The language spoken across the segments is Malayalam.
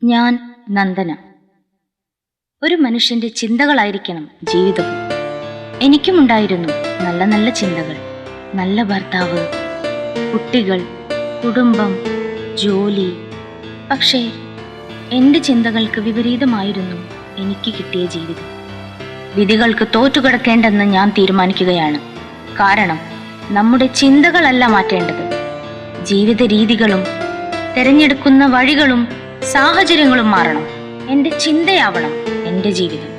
ഞാൻ നന്ദന. ഒരു മനുഷ്യന്റെ ചിന്തകളായിരിക്കണം ജീവിതം. എനിക്കുമുണ്ടായിരുന്നു നല്ല നല്ല ചിന്തകൾ. നല്ല ഭർത്താവ്, കുട്ടികൾ, കുടുംബം, ജോലി. പക്ഷേ എൻ്റെ ചിന്തകൾക്ക് വിപരീതമായിരുന്നു എനിക്ക് കിട്ടിയ ജീവിതം. വിധികൾക്ക് തോറ്റുകിടക്കേണ്ടെന്ന് ഞാൻ തീരുമാനിക്കുകയാണ്. കാരണം നമ്മുടെ ചിന്തകളല്ല മാറ്റേണ്ടത്, ജീവിത രീതികളും തിരഞ്ഞെടുക്കുന്ന വഴികളും സാഹചര്യങ്ങളും മാറണം. എൻ്റെ ചിന്തയാവണം എൻ്റെ ജീവിതം.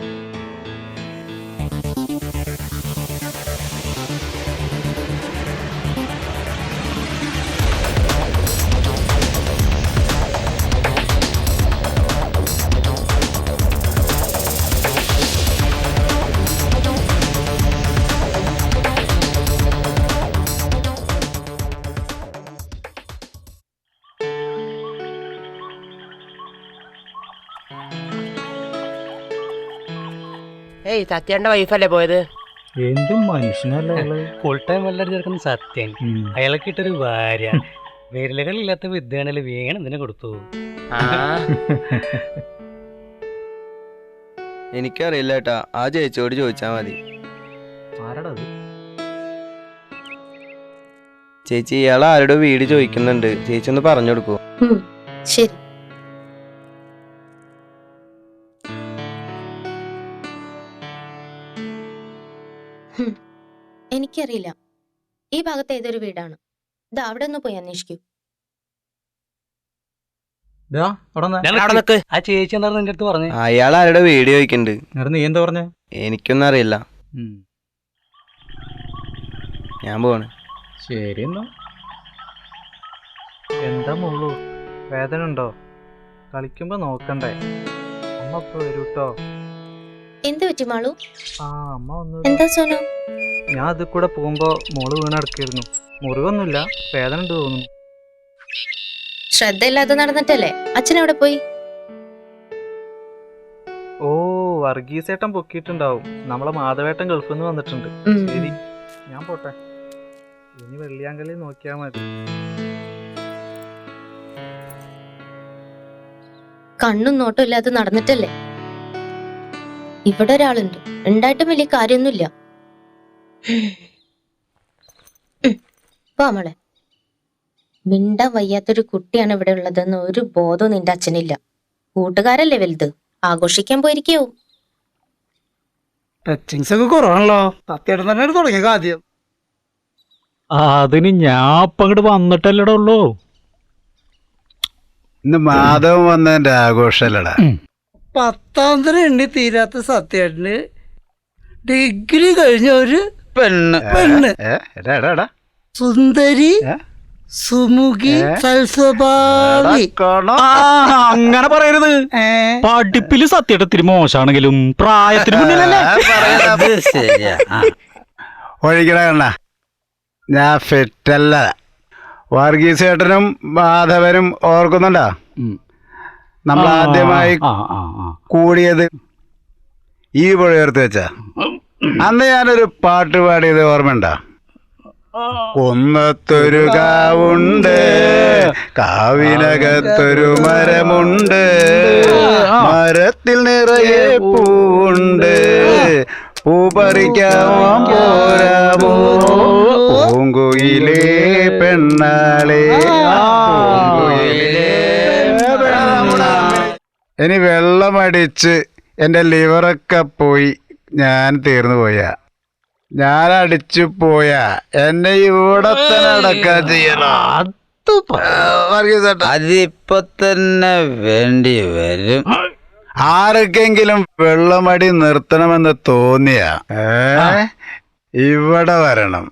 ഏയ് സത്യേന്റെ വൈഫല്ലേ പോയത്? എന്തും മനുഷ്യനല്ലേ ഫുൾ ടൈം വെള്ളം ചേർക്കുന്ന സത്യൻ. അയാൾക്ക് ഇട്ടൊരു ഭാര്യ വിരലുകളില്ലാത്ത വിദ്യാണല് വീണം ഇതിനെ കൊടുത്തു. എനിക്കറിയില്ല ഏട്ടാ, ആ ചേച്ചിയോട് ചോദിച്ചാ മതി. ആരടത്? ചേച്ചി, ഇയാൾ ആരുടെ വീട് ചോദിക്കുന്നുണ്ട്, ചേച്ചി ഒന്ന് പറഞ്ഞു കൊടുക്കൂ. ശരി. എനിക്കറിയില്ല, ഈ ഭാഗത്ത് ഏതൊരു വീടാണ്. ഇത് അവിടെ ഒന്ന് പോയി അന്വേഷിക്കൂ. ആ ചേച്ചി എന്താ നിന്റെ അടുത്ത് പറഞ്ഞു? അയാൾ ആരുടെ വീട് ചോദിക്കുന്നുണ്ട്. നീ എന്താ പറഞ്ഞ? എനിക്കൊന്നും അറിയില്ല. ഞാൻ പോവാണ്. ശരി എന്നാ. എന്താ മുള്ളു, വേദന ഉണ്ടോ? കളിക്കുമ്പോ നോക്കണ്ടേ? അമ്മ ഇപ്പൊ വരൂട്ടോ. എന്ത് പറ്റി മാളു? അമ്മ വന്നു. എന്താ സോനു? ഞാൻ അത് കൂടെ പോകുമ്പോ മോള് വീണടക്കായിരുന്നു. മുറിവൊന്നുമില്ല, വേദന ഉണ്ട് തോന്നുന്നു. ശ്രദ്ധയില്ലാതെ നടന്നിട്ടല്ലേ? അച്ഛൻ എവിടെ പോയി? ഓ, വർഗീസേട്ടൻ പൊക്കിയിട്ടുണ്ടാവും. നമ്മളെ മാധവേട്ടൻ ഗൾഫിൽ നിന്ന് വന്നിട്ടുണ്ട്. ശരി, ഞാൻ പോട്ടെ. ഇനി വെള്ളിയാങ്കലി നോക്കിയാ മതി. കണ്ണും നോട്ടും ഇല്ലാതെ നടന്നിട്ടല്ലേ? ഇവിടെ ഒരാളുണ്ട്, ഉണ്ടായിട്ടും വലിയ കാര്യമൊന്നുമില്ല. മോളെ, മിണ്ടാൻ വയ്യാത്തൊരു കുട്ടിയാണ് ഇവിടെ ഉള്ളതെന്ന് ഒരു ബോധവും നിന്റെ അച്ഛനില്ല. കൂട്ടുകാരല്ലേ വലുത്, ആഘോഷിക്കാൻ പോയിരിക്കോ? ടച്ചിങ്സ് ഒക്കെ കുറവാണല്ലോ. സത്യേട്ടൻ തന്നെ തുടങ്ങിയ ആദ്യം. അതിന് ഞാൻ ഇപ്പൊ അങ്ങോട്ട് വന്നിട്ടല്ലട ഉള്ളൂ. ഇന്ന് മാധവൻ വന്നതിന്റെ ആഘോഷല്ലടാ. 10ാം തരം എണ്ണി തീരാത്ത സത്യേട്ടന് ഡിഗ്രി കഴിഞ്ഞ ഒരു പെണ്ണ് സുന്ദരി, സുമുഖി, സൽസ്വഭാവി. അങ്ങനെ പറയരുത്. പഠിപ്പില് സത്യത്തിന് മോശമാണെങ്കിലും പ്രായത്തിന് മുന്നിലല്ലേ. ഒഴിക്കണ കണ്ണ, ഞാൻ ഫിറ്റല്ല. വർഗീസേട്ടനും മാധവനും ഓർക്കുന്നുണ്ടാ? നമ്മൾ ആദ്യമായി കൂടിയത് ഈ പുഴയോർത്ത് വെച്ചാ. അന്ന് ഞാനൊരു പാട്ട് പാടിയത് ഓർമ്മയുണ്ടാ? കൊന്നത്തൊരു കാവുണ്ട്, കാവിനകത്തൊരു മരമുണ്ട്, മരത്തിൽ നിറയെ പൂവുണ്ട്, പൂ പറിക്കാൻ പോരാമോ പൂങ്കുയിലേ പെണ്ണാളേ. ഇനി വെള്ളമടിച്ച് എൻ്റെ ലിവറൊക്കെ പോയി ഞാൻ തീർന്നു പോയാ, ഞാൻ അടിച്ചു പോയാ എന്നെ ഇവിടെ തന്നെ അടക്കാൻ ചെയ്യണം. അതിപ്പോ തന്നെ വേണ്ടി വരും. ആർക്കെങ്കിലും വെള്ളമടി നിർത്തണമെന്ന് തോന്നിയ ഇവിടെ വരണം,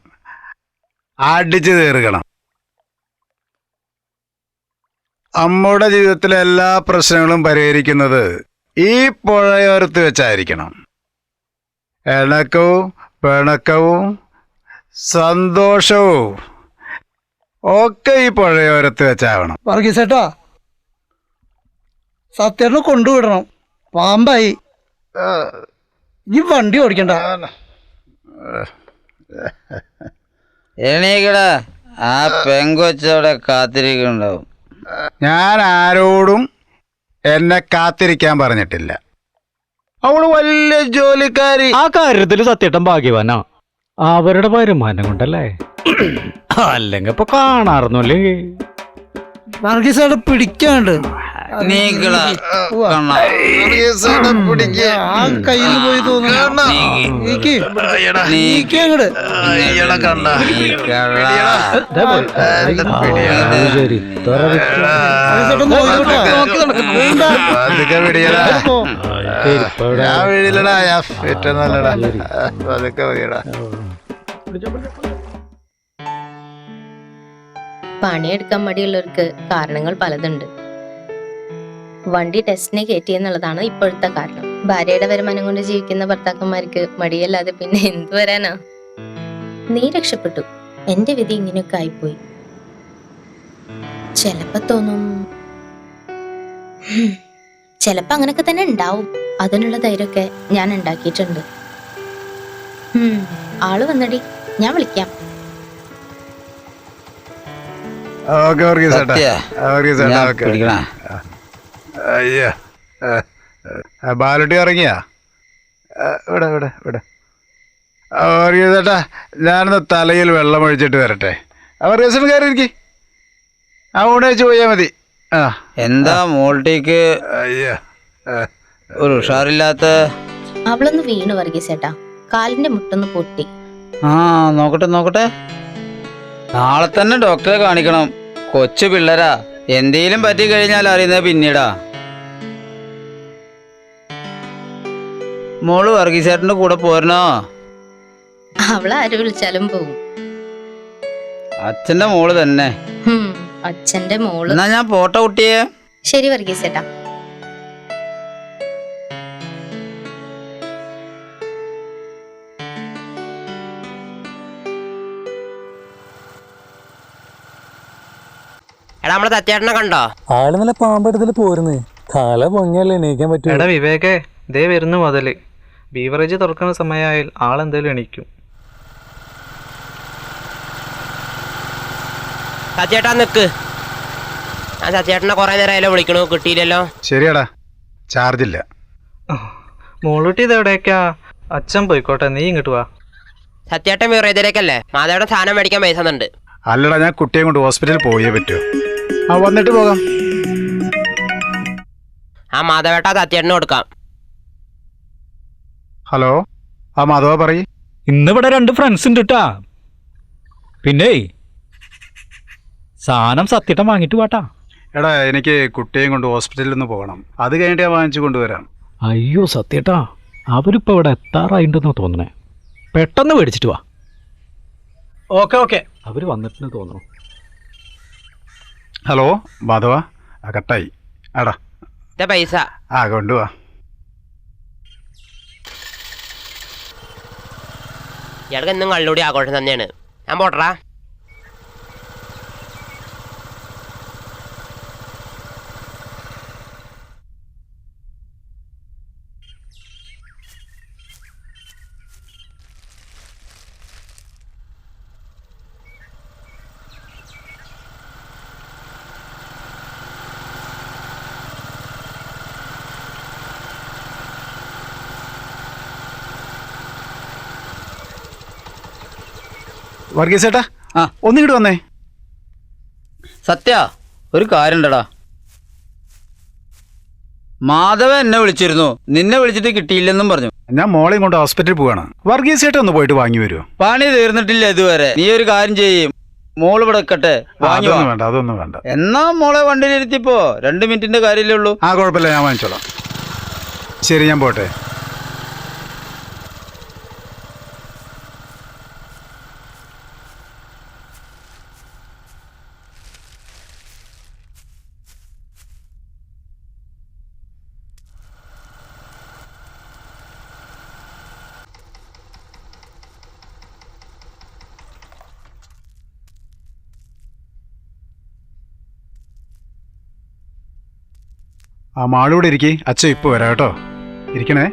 അടിച്ചു തീർക്കണം. അമ്മയുടെ ജീവിതത്തിലെ എല്ലാ പ്രശ്നങ്ങളും പരിഹരിക്കുന്നത് ഈ പുഴയോരത്ത് വെച്ചായിരിക്കണം. ഇണക്കവും പിണക്കവും സന്തോഷവും ഒക്കെ ഈ പുഴയോരത്ത് വെച്ചാവണം. വർഗീസേട്ടാ, സത്യേട്ടനെ കൊണ്ടുവിടണം. പാമ്പായി. ഈ വണ്ടി ഓടിക്കണ്ട. എണീക്കടാ, ആ പെങ്കൊച്ചവിടെ കാത്തിരിക്കുന്നുണ്ടാവും. ഞാൻ ആരോടും എന്നെ കാത്തിരിക്കാൻ പറഞ്ഞിട്ടില്ല. അവള് വലിയ ജോലിക്കാരി. ആ കാര്യത്തിൽ സത്യേട്ടൻ ഭാഗ്യവാനാ. അവരുടെ വരുമാനം കൊണ്ടല്ലേ. അല്ലെങ്കിൽ ഇപ്പൊ കാണാറുന്നല്ലേ. വർഗീസേട്ടൻ പിടിക്കാണ്ട് നീക്കളാ കണ്ണാ. ആ കയ്യിൽ നിന്ന് പോയി തോന്നുന്നു. നീക്ക്. നീക്ക് അങ്ങട്. വർഗീസേട്ടൻ നോക്കിക്കോട്ടെ. അതൊക്കെ പിടിയടാ. ഞാൻ വീഴില്ലടാ. ഞാൻ ഫിറ്റൊന്നല്ലടാ. അതൊക്കെ മതിയടാ. പണിയെടുക്കാൻ മടിയുള്ളവർക്ക് കാരണങ്ങൾ പലതുണ്ട്. വണ്ടി ടെസ്റ്റിനെ കയറ്റി എന്നുള്ളതാണ് ഇപ്പോഴത്തെ കാരണം. ഭാര്യയുടെ വരുമാനം കൊണ്ട് ജീവിക്കുന്ന ഭർത്താക്കന്മാർക്ക് മടിയല്ലാതെ പിന്നെ എന്തു വരാനാ? നീ രക്ഷപ്പെട്ടു. എന്റെ വിധി ഇങ്ങനെയൊക്കെ ആയിപ്പോയി. ചെലപ്പോ തോന്നും ചെലപ്പോ അങ്ങനൊക്കെ തന്നെ ഉണ്ടാവും. അതിനുള്ള ധൈര്യമൊക്കെ ഞാൻ ഉണ്ടാക്കിയിട്ടുണ്ട്. ആള് വന്നടി, ഞാൻ വിളിക്കാം. ഓക്കെ വർഗീസേട്ടാ. സത്യ, വർഗീസേട്ടാ ഞാൻ ഓക്കെ. പിടിക്കണ. അയ്യോ ബാലുട്ടി ഇറങ്ങിയാ? ഇവിടെ ഇവിടെ ഇവിടെ. വർഗീസേട്ടാ ഞാനൊന്ന് തലയിൽ വെള്ളം ഒഴിച്ചിട്ട് വരട്ടെ. വർഗീസേട്ടൻ കയറി ഇരിക്കി. ആ ഊണ് വെച്ച് പോയാൽ മതി. ആ എന്താ മോൾട്ടേക്ക് അയ്യോ ഒരു ഉഷാറില്ലാത്ത? അവളൊന്ന് വീണു വർഗീസേട്ടാ. കാലിന്റെ മുട്ടൊന്ന് പൊട്ടി. ആ നോക്കട്ടെ നോക്കട്ടെ. നാളെ തന്നെ ഡോക്ടറെ കാണിക്കണം. കൊച്ചു പിള്ളേരാ, എന്തേലും പറ്റി കഴിഞ്ഞാൽ അറിയുന്നത് പിന്നീടാ. മോള് വർഗീസേട്ടന്റെ കൂടെ പോരണോ? അവളാര് വിളിച്ചാലും പോവും. അച്ഛന്റെ മോള് തന്നെ. അച്ഛന്റെ മോള്. എന്നാ ഞാൻ പോട്ടെ കുട്ടിയെ. ശരി വർഗീസേട്ടാ. എടാ നമ്മളെ സത്യേട്ടനെ കണ്ടോ? ആള് നല്ല പാമ്പെടുത്തില് പോരുന്നേ. കാല പൊങ്ങിയല്ലേ എണീക്കാൻ പറ്റൂ. എടാ വിവേകേ, ദേ വരുന്നു മുതല്. ബീവറേജ് തുറക്കുന്ന സമയമായാൽ ആളെന്തേലും എണീക്കും. സത്യേട്ടാ നിക്ക്. ഞാൻ സത്യേട്ടനെ കുറെ നേരമായാലോ വിളിക്കണു, കിട്ടിയില്ലല്ലോ. ശരിയാടാ, ചാർജില്ല. മോളൂട്ടി ഇത് എവിടേക്കാ? അച്ഛൻ പോയിക്കോട്ടെ, നീ ഇങ്ങോട്ട് വാ. സത്യേട്ടൻ വീറേതിലേക്കല്ലേ? മാധവയുടെ സാധനം മേടിക്കാൻ പൈസ തന്നുണ്ട്. അല്ലടാ, ഞാൻ കുട്ടിയെ കൊണ്ട് ഹോസ്പിറ്റലിൽ പോയേ പറ്റൂ. ആ വന്നിട്ട് പോകാം. ആ മാധവേട്ട സത്യേട്ടന് കൊടുക്കാം. ഹലോ, ആ മാധവ പറയ്. ഇന്നിവിടെ 2 ഫ്രണ്ട്സ് ഉണ്ട് കേട്ടാ. പിന്നെ സാധനം സത്യേട്ടൻ വാങ്ങിട്ട് വാട്ടാ. എടാ എനിക്ക് കുട്ടിയെയും കൊണ്ട് ഹോസ്പിറ്റലിൽ ഒന്ന് പോകണം. അത് കഴിഞ്ഞിട്ട് ഞാൻ വാങ്ങിച്ചു കൊണ്ടുവരാം. അയ്യോ സത്യേട്ടാ, അവരിപ്പോ ഇവിടെ എത്താറായിണ്ടെന്ന് തോന്നണേ. പെട്ടെന്ന് മേടിച്ചിട്ട് വാ. Okay okay. അവര് വന്നിട്ടെന്ന് തോന്നുന്നു. ഹലോ മാധവ, ആ കട്ടായി. ആടാ ഇതാ പൈസ. ആ കൊണ്ടുവാ. ഇയാൾക്ക് എന്നും കള്ളുകൂടി ആഘോഷം തന്നെയാണ്. ഞാൻ പോട്ടറാ. വർഗീസേട്ടാ, ആ ഒന്നിങ്ങോട്ട് വന്നേ. സത്യ, ഒരു കാര്യം ഉണ്ടടാ. മാധവ എന്നെ വിളിച്ചിരുന്നു, നിന്നെ വിളിച്ചിട്ട് കിട്ടിയില്ലെന്നും പറഞ്ഞു. ഞാൻ മോളെയും കൊണ്ട് ഹോസ്പിറ്റലിൽ പോവാണ്. വർഗീസേട്ട ഒന്ന് പോയിട്ട് വാങ്ങി വരുമോ? പണി തീർന്നിട്ടില്ല ഇതുവരെ. നീ ഒരു കാര്യം ചെയ്യും, മോള് ഇവിടെ വെക്കട്ടെ, വാങ്ങി അതൊന്നും വേണ്ട, അതൊന്നും വേണ്ട. എന്നാ മോളെ വണ്ടിയിലിരുത്തിപ്പോ 2 മിനിറ്റിന്റെ കാര്യമല്ലേ ഉള്ളൂ. ആ കുഴപ്പമില്ല, ഞാൻ വാങ്ങിച്ചോളാം. ശരി, ഞാൻ പോട്ടെ. ആ മാളിവിടെ ഇരിക്കേ, അച്ഛൻ ഇപ്പോൾ വരാം കേട്ടോ. ഇരിക്കണേ.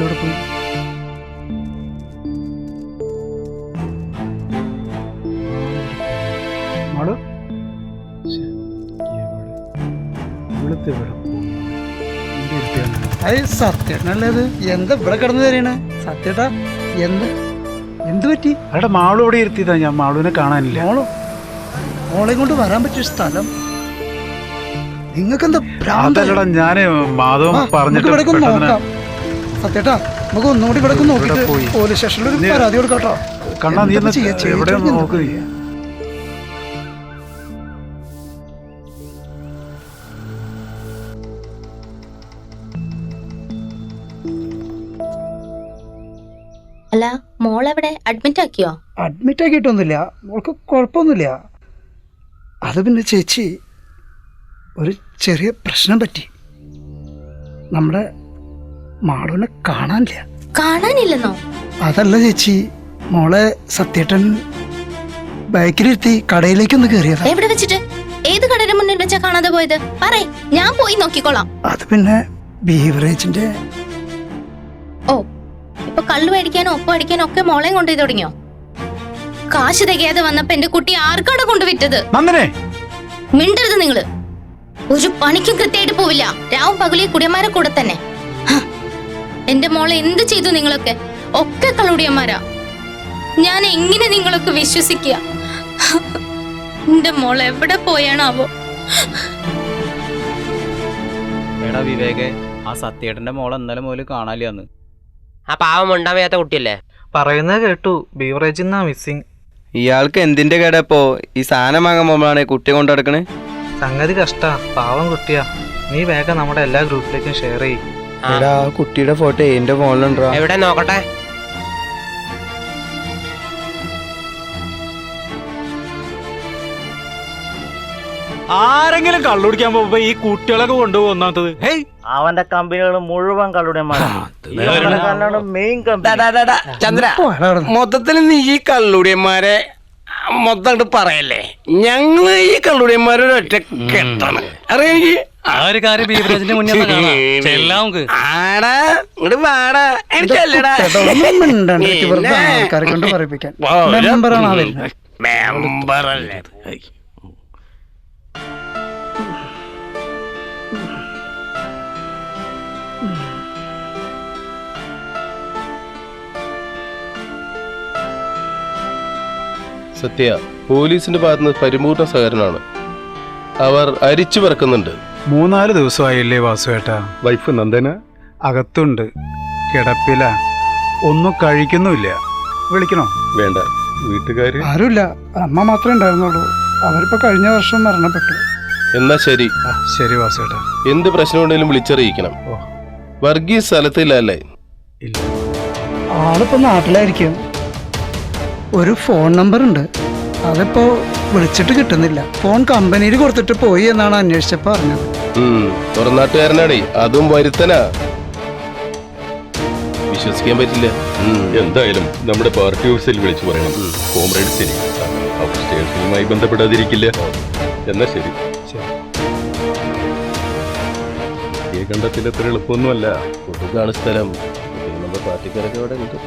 ഇതോടെ പോയി. മാളു ഇവിടുത്തെ ഇവിടെ അത് സത്യേട്ടനല്ലേ അത്? എന്താ ഇവിടെ കിടന്നു തരണേ സത്യേട്ടാ? എന്ത് പറ്റി? അവിടെ മാളു ഇവിടെ ഇരുത്തിയതാ, ഞാൻ മാളുവിനെ കാണാനില്ല. മോളെ കൊണ്ട് വരാൻ പറ്റിയ സ്ഥലം നിങ്ങൾക്കെന്താ അതല്ലടാ, ഞാന് മാധവൻ പറഞ്ഞിട്ട് ഇവിടെ പെട്ടെന്ന് നോക്കാം. സത്യേട്ടാ നമുക്ക് ഒന്നുകൂടി ഇവിടെ നോക്കിട്ട് പോയി. പോലീസ് സ്റ്റേഷനിൽ ഒരു പരാതി കൊടുക്കാട്ടോ. കണ്ണാ നീ ഒന്ന് എവിടെ നോക്ക് നീ. അല്ല മോളെവിടെ അഡ്മിറ്റ് ആക്കിയോ? അഡ്മിറ്റ് ആക്കിയിട്ടൊന്നുമില്ല, മോൾക്ക് കുഴപ്പമൊന്നുമില്ല. അത് പിന്നെ ചേച്ചി ഒരു ചെറിയ പ്രശ്നം പറ്റി. നമ്മുടെ മാളുവിനെ കാണാനില്ല. കാണാനില്ലെന്നോ? അതല്ല ചേച്ചി, മോളെ സത്യേട്ടൻ ബൈക്കിലിരുത്തി കടയിലേക്കൊന്ന് കയറിയതാ. എവിടെ വെച്ചിട്ട്? ഏത് കടയുടെ മുന്നിൽ വെച്ചാ കാണാതെ പോയത്? പറയ്, ഞാൻ പോയി നോക്കിക്കോളാം. അത് പിന്നെ ബീവറേജിന്റെ. ഓ, ഇപ്പൊ കള്ളു മേടിക്കാനും ഒപ്പം അടിക്കാനും ഒക്കെ മോളെയും കൊണ്ടു തുടങ്ങിയോ? കാശ് തികയാതെ വന്നപ്പോ എന്റെ കുട്ടി ആർക്കാണ് കൊണ്ടുവിറ്റത്? മിണ്ടരുത് നിങ്ങള്. ഒരു പണിക്കും കൃത്യമായിട്ട് പോവില്ല. രാവും പകലി കുടിയന്മാരെ കൂടെ തന്നെ. എന്റെ മോളെ എന്ത് ചെയ്തു നിങ്ങളൊക്കെ? ഒക്കെ കള്ളുടിയന്മാരാ. ഞാൻ എങ്ങനെ നിങ്ങളൊക്കെ വിശ്വസിക്കുക? എന്റെ മോളെ എവിടെ പോയാണാവോ? എടാ വിവേകെ, ആ സത്യേട്ടന്റെ മോളെ ഇന്നലെ മുതൽ കാണാനില്ലാന്ന്. ആ പാവം ഉണ്ടാൻ വയ്യാത്ത കുട്ടിയല്ലേ? പറയുന്നത് കേട്ടു, ബീവറേജിൽ നിന്നാ മിസ്സിങ്. ഇയാൾക്ക് എന്തിന്റെ കേടപ്പോ ഈ സാധനം വാങ്ങാൻ പോകുമ്പോഴാണ് കുട്ടിയെ കൊണ്ട് നടക്കണേ? സംഗതി കഷ്ടാ, പാവം കുട്ടിയാ. നീ വേഗം നമ്മുടെ എല്ലാ ഗ്രൂപ്പിലേക്കും ഷെയർ ചെയ്യും. എടാ ആ കുട്ടിയുടെ ഫോട്ടോ എന്റെ ഫോണിലുണ്ടോ? എവിടെ നോക്കട്ടെ. ആരെങ്കിലും കള്ളുടിക്കാൻ പോകുമ്പോ ഈ കുട്ടികളൊക്കെ കൊണ്ടുപോകും ഒന്നാമത്തത്. അവന്റെ കമ്പനികൾ മുഴുവൻ കള്ളുടിയന്മാരാണ്. മെയിൻ ചന്ദ്ര, മൊത്തത്തിൽ നീ ഈ കള്ളുടിയന്മാരെ മൊത്തം പറയല്ലേ? ഞങ്ങള് ഈ കള്ളുടിയന്മാരെ ഒറ്റ കെട്ടാണ്. അറിയാം എനിക്ക് ആ ഒരു കാര്യം ബീവറേജിന്റെ മുന്നിൽ ആടാ ഇങ്ങോട്ട് വാടാ. എനിക്കല്ലടാ ആൾക്കാരെ കൊണ്ട് പറയിപ്പിക്കാൻ മെമ്പറാണ് ആ വരുന്നത്. മെമ്പറല്ലേ? സത്യ, പോലീസിന്റെ ഭാഗത്തുനിന്ന് പരിപൂർണ സഹകരണമാണ്. അവർ അരിച്ചു പറക്കുന്നുണ്ട്. 3-4 ദിവസമായില്ലേ വാസുവേട്ടാ? വൈഫ് നന്ദന അകത്തുണ്ട്, കിടപ്പില, ഒന്നും കഴിക്കുന്നുമില്ല. വിളിക്കണോ? വേണ്ട, വീട്ടുകാര് ആരുമില്ല, അമ്മ മാത്രമേ ഉണ്ടായിരുന്നുള്ളൂ. അവരിപ്പോ കഴിഞ്ഞ വർഷം മരണപ്പെട്ടു. എന്നാ ശരി. ശരി വാസുവേട്ടാ. എന്ത് പ്രശ്നമുണ്ടെങ്കിലും വിളിച്ചറിയിക്കണം. വർഗീസ് സ്ഥലത്തില്ലല്ലേ? ഇല്ല. ആളിപ്പോ നാട്ടിലായിരിക്കും. ഒരു ഫോൺ നമ്പർ ഉണ്ട്, അതിപ്പോ വിളിച്ചിട്ട് കിട്ടുന്നില്ല. ഫോൺ കമ്പനിയിൽ കൊടുത്തിട്ട് പോയി എന്നാണ് അന്വേഷിച്ചപ്പോ അറിഞ്ഞത്. തുറന്നാട്ടുകാരനാടേ, അതും വരുത്തനാ. വിശ്വസിക്കാൻ പറ്റില്ല. എന്തായാലും നമ്മുടെ പാർട്ടി ഓഫീസിൽ വിളിച്ചു പറയണം. കോമ്രേഡ് ശരി, സ്റ്റേഷനുമായി ബന്ധപ്പെടാതിരിക്കില്ല. എന്നാ ശരി. ഈ കണ്ടത്തിൽ അത്ര എളുപ്പമൊന്നുമല്ല. ഒടുക്കാണ് സ്ഥലം. നമ്മുടെ പാർട്ടിക്കാരൊക്കെ അവിടെ ഉണ്ട്.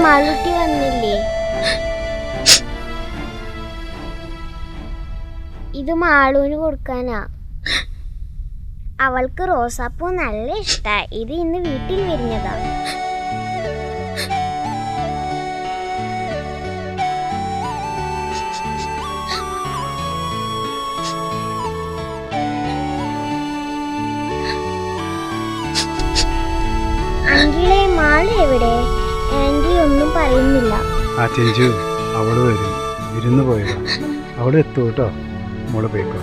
മാളുട്ടി വന്നില്ലേ? ഇത് മാളൂന് കൊടുക്കാനാ. അവൾക്ക് റോസാപ്പൂ നല്ല ഇഷ്ടാ. ഇത് ഇന്ന് വീട്ടിൽ വിരിഞ്ഞതാ. അങ്കിളെ, മാള് എവിടെ? ആന്റി ഒന്നും പറയുന്നില്ല. ആ ചേച്ചി, അവള് വരും. വിരുന്ന് പോയതാ. അവള് എത്തും കേട്ടോ. മോള് പോയിക്കോ.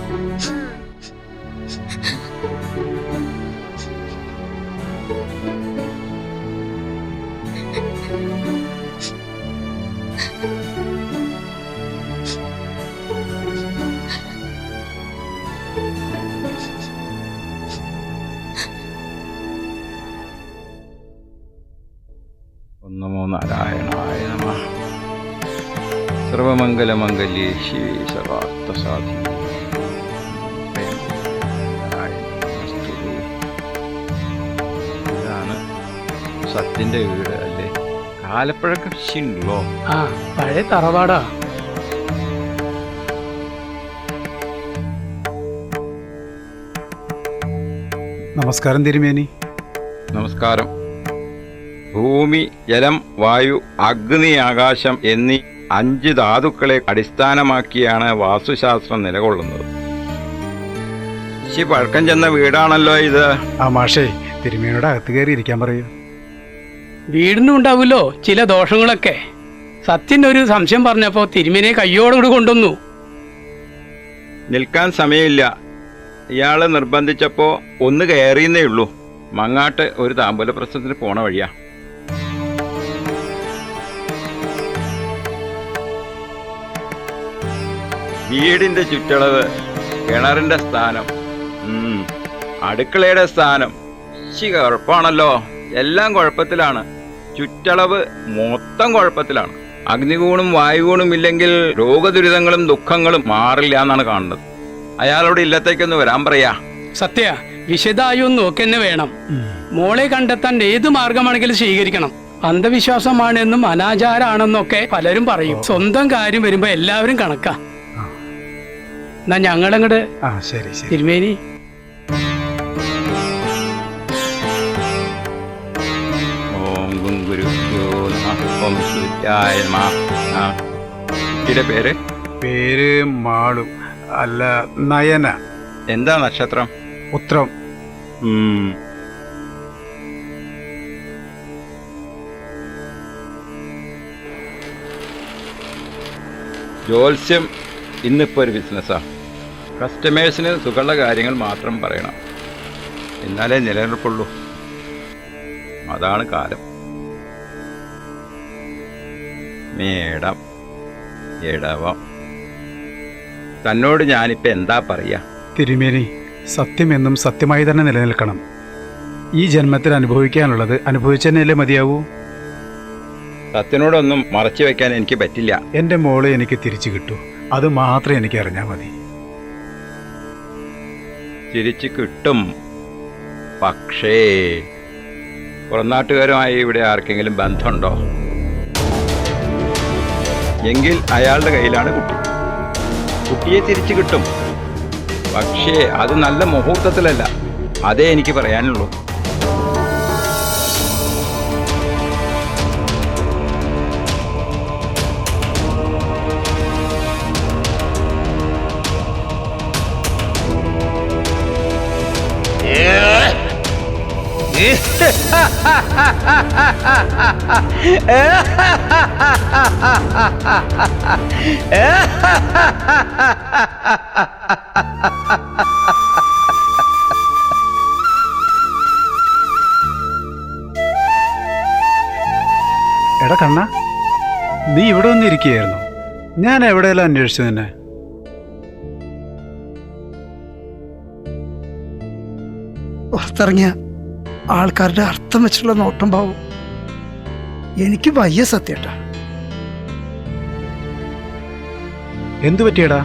നമോ നാരായണായ നമഃ. സർവമംഗലമംഗല്യേ ശിവേ സർവാർത്ഥസാധികേ ഇതാണ് സത്യന്റെ വീട് അല്ലേ? കാലപ്പഴക്കം ശിണ്ടോ? ആ പഴയ തറവാടാ. നമസ്കാരം തിരുമേനി. നമസ്കാരം. ഭൂമി, ജലം, വായു, അഗ്നി, ആകാശം എന്നീ 5 ധാതുക്കളെ അടിസ്ഥാനമാക്കിയാണ് വാസ്തുശാസ്ത്രം നിലകൊള്ളുന്നത്. പഴക്കം ചെന്ന വീടാണല്ലോ ഇത്. ആ മാഷേ, തിരുമേനിയുടെ അകത്ത് കയറി ഇരിക്കാൻ പറയൂ. വീടിനും ഉണ്ടാവുമല്ലോ ചില ദോഷങ്ങളൊക്കെ. സത്യൻ ഒരു സംശയം പറഞ്ഞപ്പോ തിരുമേനെ കയ്യോടുകൂടി കൊണ്ടുവന്നു. നിൽക്കാൻ സമയമില്ല. ഇയാള് നിർബന്ധിച്ചപ്പോ ഒന്ന് കയറിയെന്നേ ഉള്ളൂ. മങ്ങാട്ട് ഒരു താമ്പൂല പ്രശ്നത്തിന് പോണ വഴിയാ. വീടിന്റെ ചുറ്റളവ്, കിണറിന്റെ സ്ഥാനം, അടുക്കളയുടെ സ്ഥാനം, കുഴപ്പമാണല്ലോ. എല്ലാം കുഴപ്പത്തിലാണ്. ചുറ്റളവ് മൊത്തം കുഴപ്പത്തിലാണ്. അഗ്നികൂണും വായുകൂണും ഇല്ലെങ്കിൽ രോഗദുരിതങ്ങളും ദുഃഖങ്ങളും മാറില്ല എന്നാണ് കാണുന്നത്. അയാളോട് ഇല്ലത്തേക്കൊന്ന് വരാൻ പറയാ. സത്യ വിശദായും നോക്കന്നെ വേണം. മോളെ കണ്ടെത്താൻ ഏത് മാർഗമാണെങ്കിലും സ്വീകരിക്കണം. അന്ധവിശ്വാസമാണെന്നും അനാചാരാണെന്നൊക്കെ പലരും പറയും. സ്വന്തം കാര്യം വരുമ്പോ എല്ലാവരും കണക്കാ. എന്നാ ഞങ്ങളങ്ങട് തിരുമേനി. ഓം ഗുരുഭ്യോ നമഃ. ഓം സൂര്യായ നമഃ. പേര് പേര് മാളു, അല്ല നയന. എന്താ നക്ഷത്രം? ഉത്രം. ജ്യോത്സ്യം ഇന്നിപ്പോൾ ഒരു ബിസിനസ്സാണ്. കസ്റ്റമേഴ്സിന് സുഖമുള്ള കാര്യങ്ങൾ മാത്രം പറയണം, എന്നാലേ നിലനിൽപ്പുള്ളൂ. അതാണ് കാലം. മേടം, ഇടവം. തന്നോട് ഞാനിപ്പോൾ എന്താ പറയുക? തിരുമേനി, സത്യമെന്നും സത്യമായി തന്നെ നിലനിൽക്കണം. ഈ ജന്മത്തിൽ അനുഭവിക്കാനുള്ളത് അനുഭവിച്ചതന്നെയല്ലേ മതിയാവൂ. സത്യനോടൊന്നും മറച്ചു വെക്കാൻ എനിക്ക് പറ്റില്ല. എൻ്റെ മോളെ എനിക്ക് തിരിച്ചു കിട്ടൂ, അത് മാത്രം എനിക്ക് അറിഞ്ഞാൽ മതി. തിരിച്ചു കിട്ടും, പക്ഷേ പുറംനാട്ടുകാരുമായി ഇവിടെ ആർക്കെങ്കിലും ബന്ധമുണ്ടോ? എങ്കിൽ അയാളുടെ കയ്യിലാണ് കുട്ടി. കുട്ടിയെ തിരിച്ചു കിട്ടും, പക്ഷേ അത് നല്ല മുഹൂർത്തത്തിലല്ല. അതേ എനിക്ക് പറയാനുള്ളൂ. എടാ കണ്ണ, നീ ഇവിടെ വന്നിരിക്കുകയായിരുന്നു. ഞാൻ എവിടെയെല്ലാം അന്വേഷിച്ചു തന്നെ. പുറത്തിറങ്ങിയ ആൾക്കാരുടെ അർത്ഥം വെച്ചുള്ള നോട്ടം പാവും എനിക്ക് വയ്യ സത്യേട്ടാ. എന്തു പറ്റിയടാ?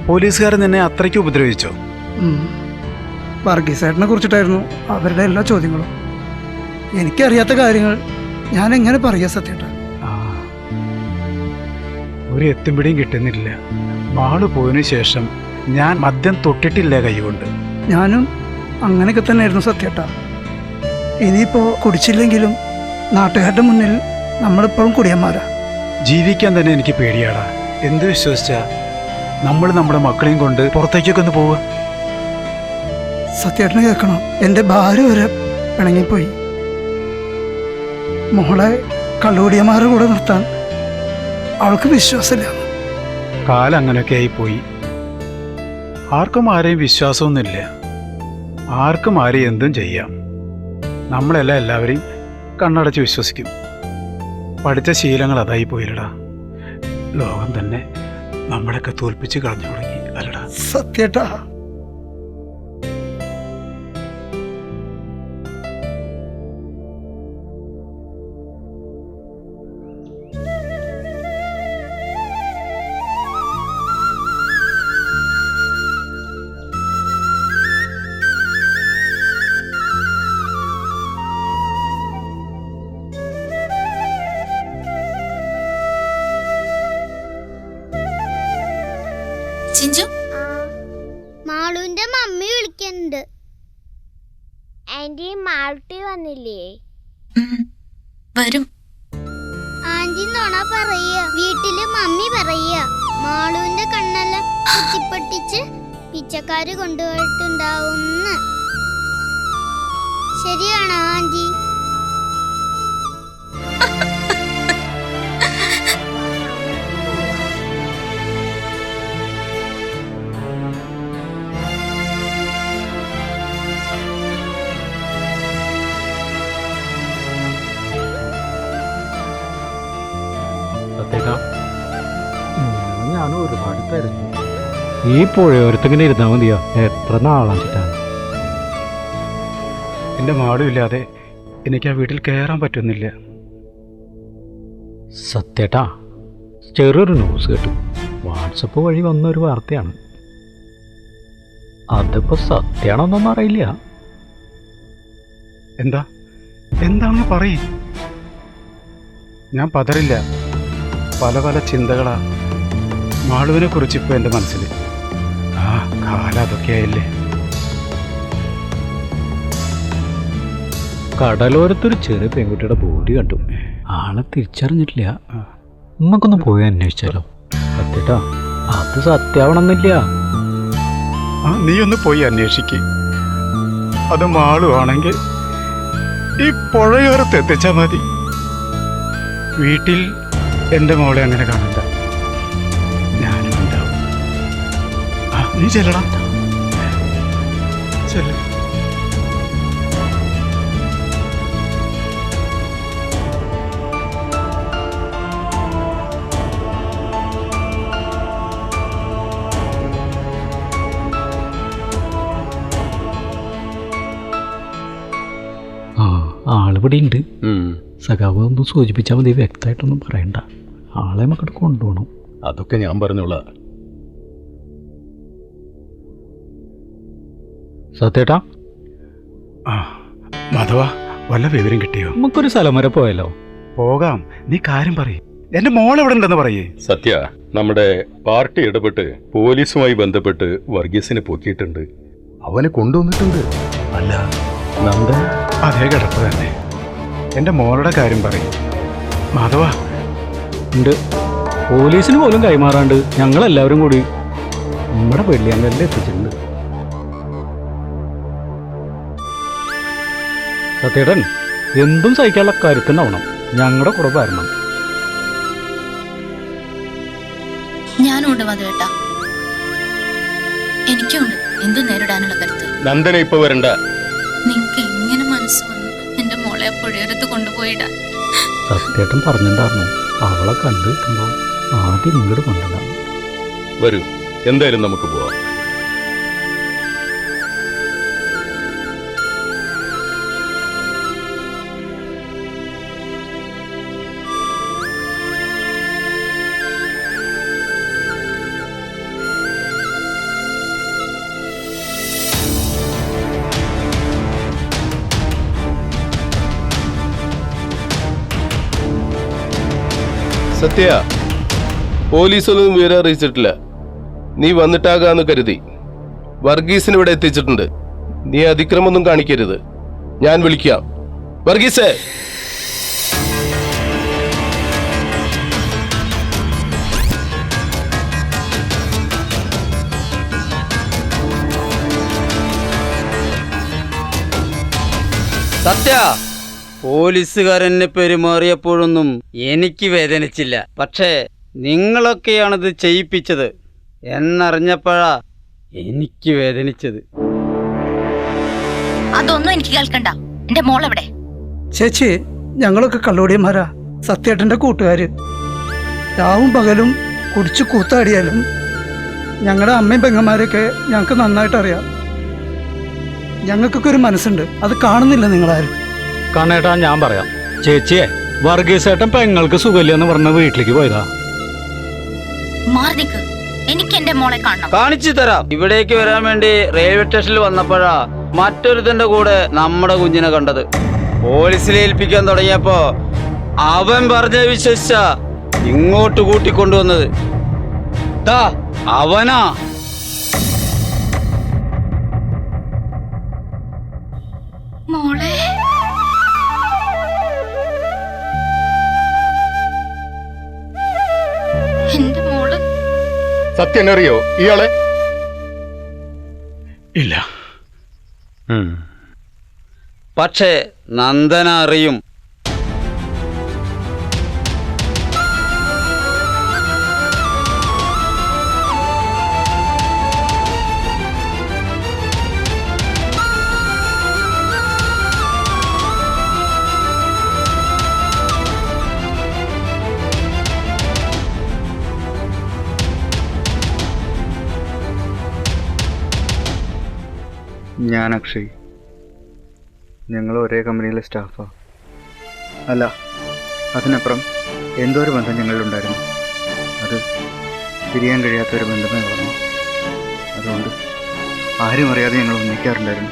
പോലീസുകാരൻ നിന്നെ അത്രയ്ക്ക് ഉപദ്രവിച്ചോ? വർഗീസേട്ടനെ കുറിച്ചിട്ടായിരുന്നു അവരുടെ എല്ലാ ചോദ്യങ്ങളും. എനിക്കറിയാത്ത കാര്യങ്ങൾ ഞാൻ എങ്ങനെ പറയാ സത്യേട്ടാ? ഒരു എത്തുംപിടിയും കിട്ടുന്നില്ല. മാള് പോയതിനു ശേഷം ഞാൻ മദ്യം തൊട്ടിട്ടില്ല കൈകൊണ്ട്. ഞാനും അങ്ങനെയൊക്കെ തന്നെയായിരുന്നു സത്യേട്ടാ. ഇനിയിപ്പോ കുടിച്ചില്ലെങ്കിലും നാട്ടുകാരുടെ മുന്നിൽ നമ്മളിപ്പോഴും കുടിയന്മാരാ. ജീവിക്കാൻ തന്നെ എനിക്ക് പേടിയാടാ. എന്ത് വിശ്വസിച്ചാ നമ്മൾ നമ്മുടെ മക്കളെയും കൊണ്ട് പുറത്തേക്കൊക്കെ ഒന്ന് പോവുക? സത്യേട്ടന് കേൾക്കണം, എൻ്റെ ഭാര്യ വരെ പിണങ്ങിപ്പോയി. മോളെ കള്ളുകുടിയന്മാരുടെ കൂടെ നിർത്താൻ അവൾക്ക് വിശ്വാസമില്ല. കാലം അങ്ങനെയൊക്കെ ആയിപ്പോയി. ആർക്കും ആരെയും വിശ്വാസമൊന്നുമില്ല. ആർക്കും ആരെയും എന്തും ചെയ്യാം. നമ്മളെല്ലാം എല്ലാവരെയും കണ്ണടച്ച് വിശ്വസിക്കും. പഠിച്ച ശീലങ്ങൾ അതായി പോയില്ലടാ. ലോകം തന്നെ നമ്മളൊക്കെ തോൽപ്പിച്ച് കളഞ്ഞു തുടങ്ങി അല്ലടാ സത്യേട്ടാ. ചിഞ്ചു മാളുവിന്റെ മമ്മി വിളിക്കുന്നുണ്ട്. ആന്റി മാളുട്ടി വന്നില്ലേ? വരും. ആന്റി നുണ പറയ. വീട്ടില് മമ്മി പറയ മാളുവിന്റെ കണ്ണെല്ലാം പൊട്ടിച്ച് പിച്ചക്കാര് കൊണ്ടുപോയിട്ടുണ്ടാവുന്ന്. ശരിയാണോ ആന്റി? ഞാൻ ഒരുപാട് തിരഞ്ഞു. ഈ പുഴയോരത്തിങ്ങനെ ഇരുന്നാൽ മതിയോ? എത്ര നാളാച്ചിട്ടാണ്. എൻ്റെ മാടുമില്ലാതെ എനിക്ക് ആ വീട്ടിൽ കയറാൻ പറ്റുന്നില്ല. സത്യേട്ടാ, ചെറിയൊരു ന്യൂസ് കേട്ടു. വാട്സപ്പ് വഴി വന്നൊരു വാർത്തയാണ്. അതിപ്പോ സത്യമാണോന്നൊന്നും അറിയില്ല. എന്താണെന്ന് പറയും. ഞാൻ പതറില്ല. പല പല ചിന്തകളാ മാളുവിനെ കുറിച്ച് ഇപ്പൊ എൻ്റെ മനസ്സിൽ. ആ കാലം അതൊക്കെയായില്ലേ. കടലോരത്തൊരു ചെറിയ പെൺകുട്ടിയുടെ ബോഡി കണ്ടു. ആളെ തിരിച്ചറിഞ്ഞിട്ടില്ല. നമുക്കൊന്ന് പോയി അന്വേഷിച്ചാലോ? സത്യേട്ടാ, അത് സത്യമാവണമെന്നില്ല. നീ ഒന്ന് പോയി അന്വേഷിക്ക്. അത് മാളുവാണെങ്കിൽ ഈ പുഴയോരത്ത് എത്തിച്ചാൽ മതി. വീട്ടിൽ എൻ്റെ മോളെ അങ്ങനെ കാണണ്ട. ഞാനും ഉണ്ടാവും. നീ ചെല്ലടാ, ചെല്ല. ആളിവിടെ ഉണ്ട്. സഖാവ് ഒന്ന് സൂചിപ്പിച്ചാൽ മതി. വ്യക്തമായിട്ടൊന്നും പറയണ്ട. ആളെ മക്കൾ കൊണ്ടുപോകണം. അതൊക്കെ ഞാൻ പറഞ്ഞോളാം. സത്യേട്ടാ, മാധവ, വല്ല വിവരം കിട്ടിയോ? നമുക്കൊരു സ്ഥലം വരെ പോയല്ലോ. പോകാം. നീ കാര്യം പറയും. എന്റെ മോൾ എവിടെ ഉണ്ടെന്ന് പറയേ. സത്യ, നമ്മുടെ പാർട്ടി ഇടപെട്ട് പോലീസുമായി ബന്ധപ്പെട്ട് വർഗീസിനെ പൊക്കിയിട്ടുണ്ട്. അവനെ കൊണ്ടുവന്നിട്ടുണ്ട്. അല്ല, നന്ദൻ അതേ കിടപ്പ് തന്നെ. എന്റെ മോളുടെ കാര്യം പറയും. മാധവ ഉണ്ട്. പോലീസിന് പോലും കൈമാറാണ്ട് ഞങ്ങളെല്ലാവരും കൂടി നമ്മുടെ വെള്ളിയാങ്കലിൽ എത്തിച്ചിട്ടുണ്ട്. സത്യേട്ടൻ എന്തും സഹിക്കാനുള്ള കരുത്തുണ്ടാവണം. ഞങ്ങളുടെ കൂടെ വരണം. ഞാനുണ്ട് മധുവേട്ട. എനിക്കുണ്ട് എന്തും നേരിടാനുള്ള കരുത്ത്. നന്ദന ഇപ്പൊ വരണ്ട. നിങ്ങക്ക് എങ്ങനെ മനസ്സ് വന്നു എന്റെ മോളെ പുഴയോരത്ത് കൊണ്ടുപോയിടാൻ? സത്യേട്ടൻ പറഞ്ഞിട്ടുണ്ടായിരുന്നു അവളെ കണ്ടു കിട്ടുമ്പോ ആദ്യം ഇങ്ങോട്ട് കൊണ്ടുണ്ടാവും. വരൂ, എന്തായാലും നമുക്ക് പോവാം. സത്യ, പോലീസൊന്നും വിവരം അറിയിച്ചിട്ടില്ല. നീ വന്നിട്ടാകാന്ന് കരുതി. വർഗീസിന് ഇവിടെ എത്തിച്ചിട്ടുണ്ട്. നീ അതിക്രമൊന്നും കാണിക്കരുത്. ഞാൻ വിളിക്കാം. വർഗീസേ! സത്യ, പോലീസുകാരെന്നെ പെരുമാറിയപ്പോഴൊന്നും എനിക്ക് വേദനിച്ചില്ല. പക്ഷേ നിങ്ങളൊക്കെയാണിത് ചെയ്യിപ്പിച്ചത് എന്നറിഞ്ഞപ്പോഴാ എനിക്ക് വേദനിച്ചത്. അതൊന്നും എനിക്ക് കേൾക്കണ്ട. എന്റെ മോളെവിടെ? ചേച്ചി, ഞങ്ങളൊക്കെ കള്ളുടിയന്മാരാ. സത്യേട്ടന്റെ കൂട്ടുകാര്. രാവും പകലും കുടിച്ചു കൂത്താടിയാലും ഞങ്ങളുടെ അമ്മയും പെങ്ങന്മാരെയൊക്കെ ഞങ്ങൾക്ക് നന്നായിട്ട് അറിയാം. ഞങ്ങൾക്കൊക്കെ ഒരു മനസ്സുണ്ട്. അത് കാണുന്നില്ല നിങ്ങളാരും. കണ്ണേട്ടാ, ഞാൻ പറയാം. ചേച്ചിയെ, വർഗീസേട്ടൻ പെങ്ങൾക്ക് സുഖമില്ലെന്ന് പറഞ്ഞ വീട്ടിലേക്ക് പോയതാ. മാർദിക്ക്, എനിക്ക് എന്റെ മോളെ കാണണം. കാണിച്ചു തരാം. ഇവിടേക്ക് വരാൻ വേണ്ടി റെയിൽവേ സ്റ്റേഷനിൽ വന്നപ്പോഴാ മറ്റൊരുത്തന്റെ കൂടെ നമ്മുടെ കുഞ്ഞിനെ കണ്ടത്. പോലീസിൽ ഏൽപ്പിക്കാൻ തുടങ്ങിയപ്പോ അവൻ പറഞ്ഞ വിശ്വസിച്ച ഇങ്ങോട്ട് കൂട്ടിക്കൊണ്ടുവന്നത്. അവനാ. മോളെ എന്റെ മോള് സത്യം അറിയോ ഇയാളെ? ഇല്ല. പക്ഷേ നന്ദന അറിയും. ഞാൻ അക്ഷയ്. ഞങ്ങൾ ഒരേ കമ്പനിയിലെ സ്റ്റാഫാണ്. അല്ല, അതിനപ്പുറം എന്തോ ഒരു ബന്ധം ഞങ്ങളിലുണ്ടായിരുന്നു. അത് പിരിയാൻ കഴിയാത്തൊരു ബന്ധമേ വളർന്നു. അതുകൊണ്ട് ആരും അറിയാതെ ഞങ്ങൾ ഒന്നിക്കാറുണ്ടായിരുന്നു.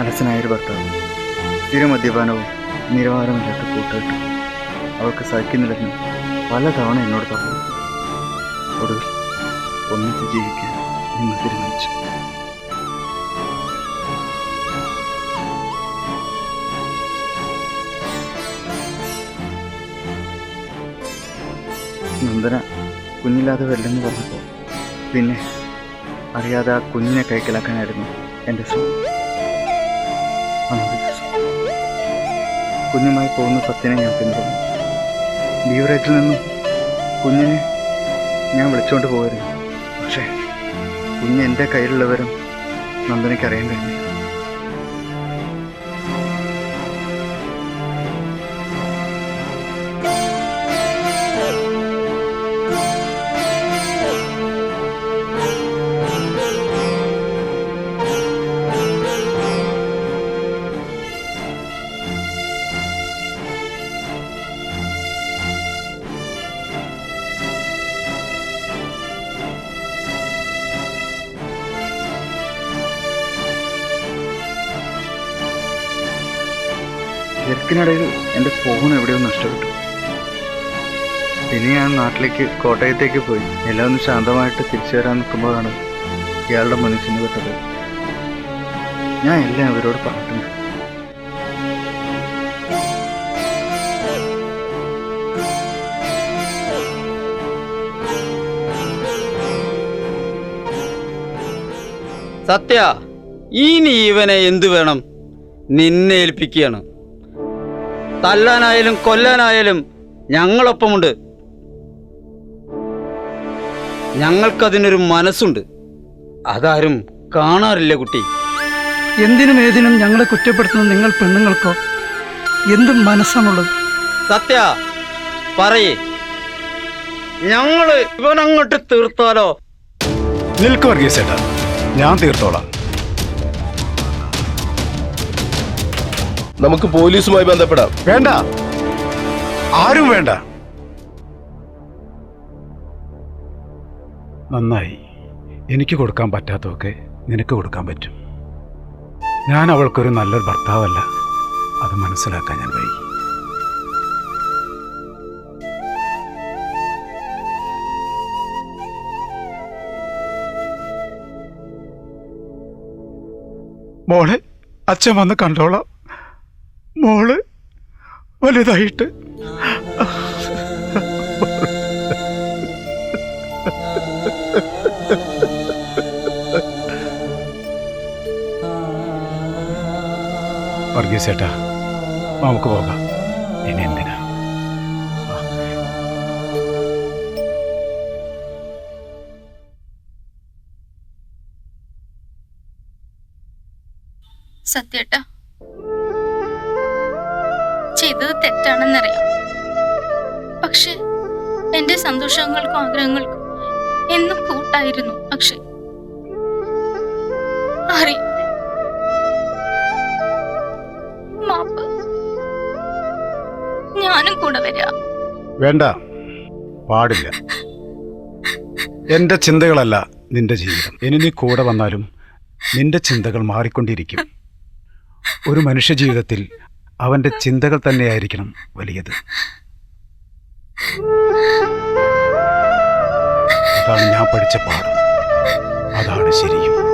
അലസനായൊരു ഭർത്താവ്, സ്ഥിര മദ്യപാനവും നിലവാരമില്ലാത്ത കൂട്ടുകെട്ടും അവൾക്ക് സഹിക്കുന്നില്ലെന്ന് പലതവണ എന്നോട് പറഞ്ഞു. ഒടുവിൽ ഒന്നിച്ച് ജീവിക്കാൻ നിങ്ങൾ തീരുമാനിച്ചു. നന്ദന കുഞ്ഞില്ലാതെ വരില്ലെന്ന് പറഞ്ഞപ്പോൾ പിന്നെ അറിയാതെ ആ കുഞ്ഞിനെ കൈക്കലാക്കാനായിരുന്നു എൻ്റെ ശ്രമം. അന്നൊരു ദിവസം കുഞ്ഞുമായി പോകുന്ന സത്യനെ ഞാൻ പിന്തുടർന്നു. ബീവറേജിൽ നിന്നും കുഞ്ഞിനെ ഞാൻ വിളിച്ചുകൊണ്ട് പോയിരുന്നു. പക്ഷേ കുഞ്ഞ് എൻ്റെ കയ്യിലുള്ളവരും നന്ദനയ്ക്ക് അറിയാൻ കഴിഞ്ഞില്ല. തിരക്കിനിടയിൽ എൻ്റെ ഫോൺ എവിടെയോ നഷ്ടപ്പെട്ടു. പിന്നെ ഞാൻ നാട്ടിലേക്ക് കോട്ടയത്തേക്ക് പോയി. എല്ലാം ഒന്ന് ശാന്തമായിട്ട് തിരിച്ചു വരാൻ നിൽക്കുമ്പോഴാണ് ഇയാളുടെ മുന്നിൽ ചെന്ന് പെട്ടത്. ഞാൻ എല്ലാം അവരോട് പറഞ്ഞിട്ടുണ്ട്. സത്യ, ഇനി ഇവനെ എന്തു വേണം? നിന്നെ ഏൽപ്പിക്കുകയാണ്. തല്ലാനായാലും കൊല്ലാനായാലും ഞങ്ങളൊപ്പമുണ്ട്. ഞങ്ങൾക്കതിനൊരു മനസ്സുണ്ട്. അതാരും കാണാറില്ല കുട്ടി. എന്തിനും ഏതിനും ഞങ്ങളെ കുറ്റപ്പെടുത്തുന്ന നിങ്ങൾ പെണ്ണുങ്ങൾക്കോ എന്തും മനസ്സാണുള്ളത്? സത്യ പറയേ, ഞങ്ങള് ഇവനങ്ങോട്ട് തീർത്താലോ? നിൽക്ക് വർഗീസേട്ടാ, ഞാൻ തീർത്തോളാം. നമുക്ക് പോലീസുമായി ബന്ധപ്പെടാം. വേണ്ട, ആരും വേണ്ട. നന്നായി. എനിക്ക് കൊടുക്കാൻ പറ്റാത്തതൊക്കെ നിനക്ക് കൊടുക്കാൻ പറ്റും. ഞാൻ അവൾക്കൊരു നല്ലൊരു ഭർത്താവല്ല, അത് മനസ്സിലാക്കാൻ ഞാൻ വൈകി. മോളെ അച്ഛൻ വന്ന് കണ്ടോളാം. മോള് വലുതായിട്ട് വർഗീസേട്ടാ, നമുക്ക് പോകാം. ഇനി എന്തിനാ? സത്യേട്ടാ, ചെയ്തത് തെറ്റാണെന്നറിയാം. പക്ഷെ എന്റെ സന്തോഷങ്ങൾക്കും ആഗ്രഹങ്ങൾക്കും എന്നും കൂട്ടായിരുന്നു അക്ഷയ്. അറിയാതെ മാപ്പ്. ഞാനും കൂടെ വരാം. വേണ്ട, പാടില്ല. എന്റെ ചിന്തകളല്ല നിന്റെ ജീവിതം. ഇനി നീ കൂടെ വന്നാലും നിന്റെ ചിന്തകൾ മാറിക്കൊണ്ടിരിക്കും. ഒരു മനുഷ്യ ജീവിതത്തിൽ അവന്റെ ചിന്തകൾ തന്നെയായിരിക്കണം വലിയത്. അതാണ് ഞാൻ പഠിച്ച പാഠം. അതാണ് ശരിയും.